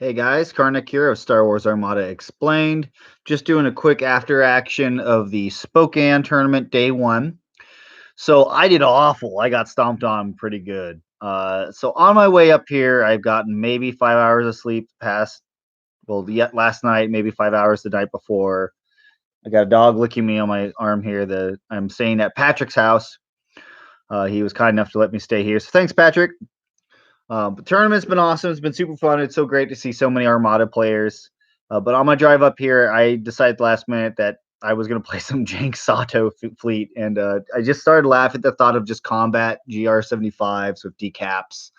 Hey guys, Karnak here of Star Wars Armada Explained. Just doing a quick after action of the Spokeane tournament day one. So I did awful. I got stomped on pretty good. So on my way up here, I've gotten maybe 5 hours of sleep past, yet last night, maybe 5 hours the night before. I got a dog licking me on my arm here. I'm staying at Patrick's house. He was kind enough to let me stay here. So thanks, Patrick. The tournament's been awesome. It's been super fun. It's so great to see so many Armada players. But on my drive up here, I decided last minute that I was going to play some Jank Sato fleet, and I just started laughing at the thought of just combat GR75s with decaps.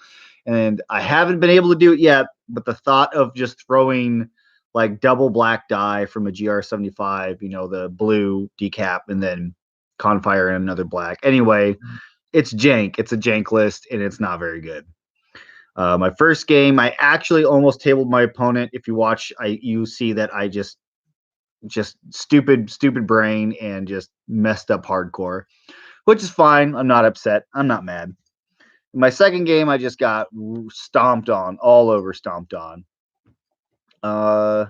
And I haven't been able to do it yet, but the thought of just throwing like double black die from a GR75, the blue decap, and then Confire and another black. Anyway, it's Jank. It's a Jank list, and it's not very good. My first game, I actually almost tabled my opponent. If you watch, you see that I just stupid brain and just messed up hardcore, which is fine. I'm not upset. I'm not mad. In my second game, I just got stomped on, all over stomped on. Yeah,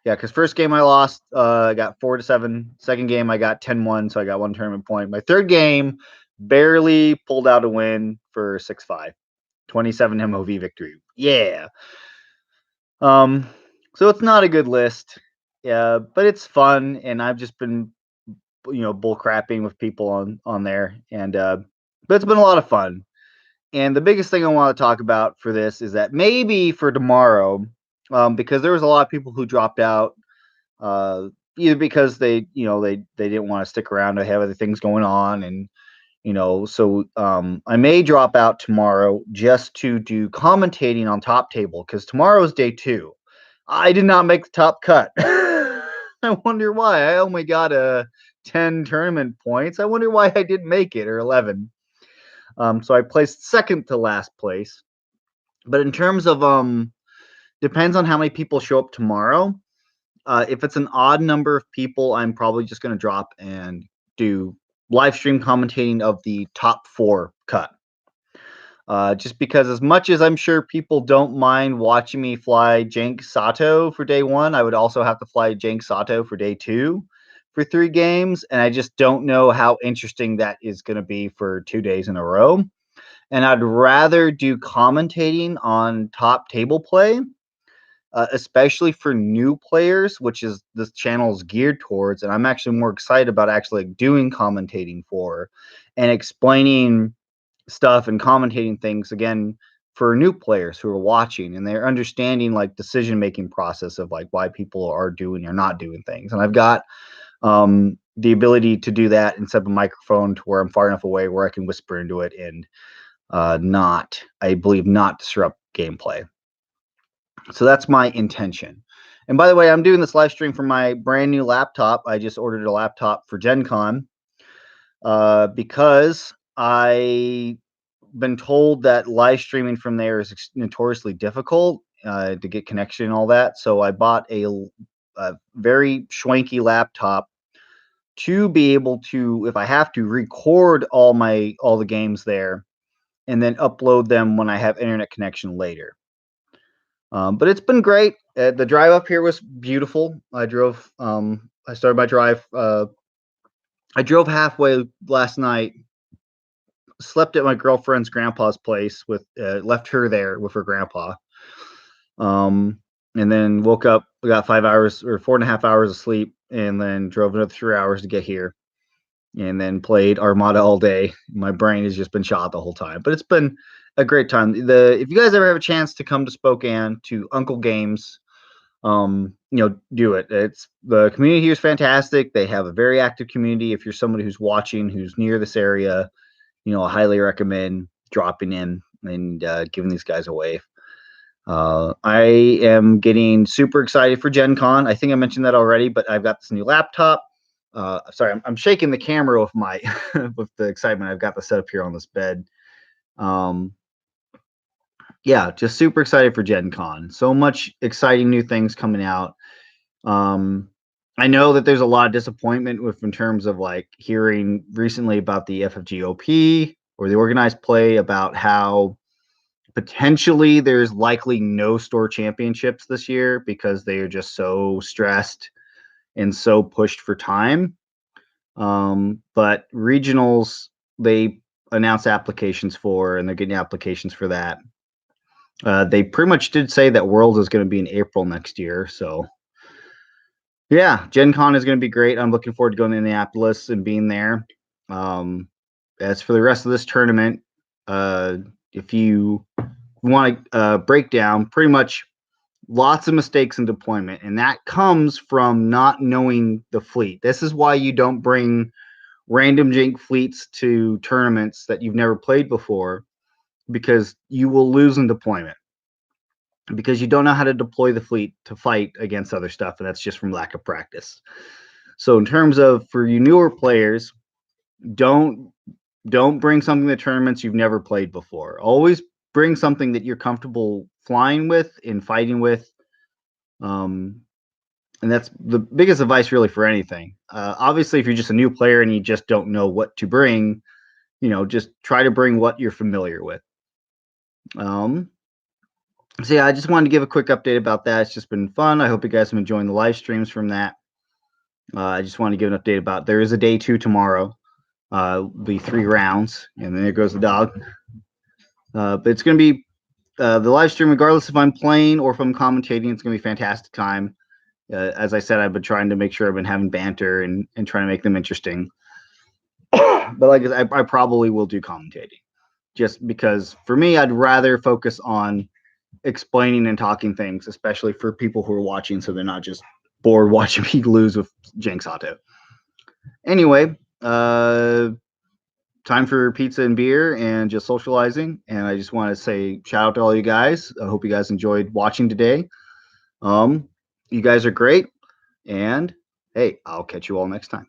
because first game I lost, I got 4-7. Second game I got 10-1, so I got one tournament point. My third game, barely pulled out a win for 6-5. 27 MOV victory. Yeah. So it's not a good list. Yeah, but it's fun, and I've just been, bull crapping with people on there, and but it's been a lot of fun. And the biggest thing I want to talk about for this is that maybe for tomorrow, because there was a lot of people who dropped out, either because they didn't want to stick around, to have other things going on, and so I may drop out tomorrow just to do commentating on Top Table, because tomorrow's day 2. I did not make the top cut. I wonder why. I only got 10 tournament points. I wonder why I didn't make it, or 11. So I placed second to last place. But in terms of depends on how many people show up tomorrow. If it's an odd number of people, I'm probably just going to drop and do live stream commentating of the top 4 cut. Just because, as much as I'm sure people don't mind watching me fly Jank Sato for day 1, I would also have to fly Jank Sato for day 2 for 3 games, and I just don't know how interesting that is going to be for 2 days in a row. And I'd rather do commentating on top table play, especially for new players, which is this channel is geared towards, and I'm actually more excited about actually doing commentating for and explaining stuff and commentating things again for new players who are watching, and they're understanding like decision making process of like why people are doing or not doing things. And I've got the ability to do that and set up a microphone to where I'm far enough away where I can whisper into it and I believe not disrupt gameplay. So that's my intention. And by the way, I'm doing this live stream from my brand new laptop. I just ordered a laptop for GenCon because I been told that live streaming from there is notoriously difficult to get connection and all that. So I bought a very schwanky laptop to be able to, if I have to, record all the games there and then upload them when I have internet connection later. But it's been great. The drive up here was beautiful. I drove. I started my drive. I drove halfway last night, slept at my girlfriend's grandpa's place left her there with her grandpa. And then woke up, we got 5 hours or 4.5 hours of sleep, and then drove another 3 hours to get here, and then played Armada all day. My brain has just been shot the whole time, but it's been a great time. If you guys ever have a chance to come to Spokeane to Uncle Games, do it. It's the community here is fantastic. They have a very active community. If you're somebody who's watching, who's near this area, I highly recommend dropping in and giving these guys a wave. I am getting super excited for GenCon. I think I mentioned that already, but I've got this new laptop. Sorry, I'm shaking the camera with my with the excitement. I've got the setup here on this bed. Yeah, just super excited for GenCon. So much exciting new things coming out. I know that there's a lot of disappointment in terms of like hearing recently about the FFGOP or the organized play, about how Potentially, there's likely no store championships this year because they are just so stressed and so pushed for time. But regionals, they announce applications for, and they're getting applications for that. They pretty much did say that World is going to be in April next year. So, yeah, GenCon is going to be great. I'm looking forward to going to Indianapolis and being there. As for the rest of this tournament, if you want to break down, pretty much lots of mistakes in deployment, and that comes from not knowing the fleet. This is why you don't bring random jank fleets to tournaments that you've never played before, because you will lose in deployment because you don't know how to deploy the fleet to fight against other stuff, and that's just from lack of practice. So in terms of, for you newer players, don't bring something to tournaments you've never played before. Always bring something that you're comfortable flying with and fighting with. And that's the biggest advice really for anything. Obviously, if you're just a new player and you just don't know what to bring, just try to bring what you're familiar with. So yeah, I just wanted to give a quick update about that. It's just been fun. I hope you guys have been enjoying the live streams from that. I just want to give an update about, there is a day 2 tomorrow. It'll be 3 rounds, and then there goes the dog. But it's going to be the live stream, regardless if I'm playing or if I'm commentating, it's going to be a fantastic time. As I said, I've been trying to make sure I've been having banter and trying to make them interesting. But like I probably will do commentating, just because for me, I'd rather focus on explaining and talking things, especially for people who are watching, so they're not just bored watching me lose with Jank's Auto. Anyway, time for pizza and beer and just socializing. And I just want to say shout out to all you guys. I hope you guys enjoyed watching today. You guys are great. And hey, I'll catch you all next time.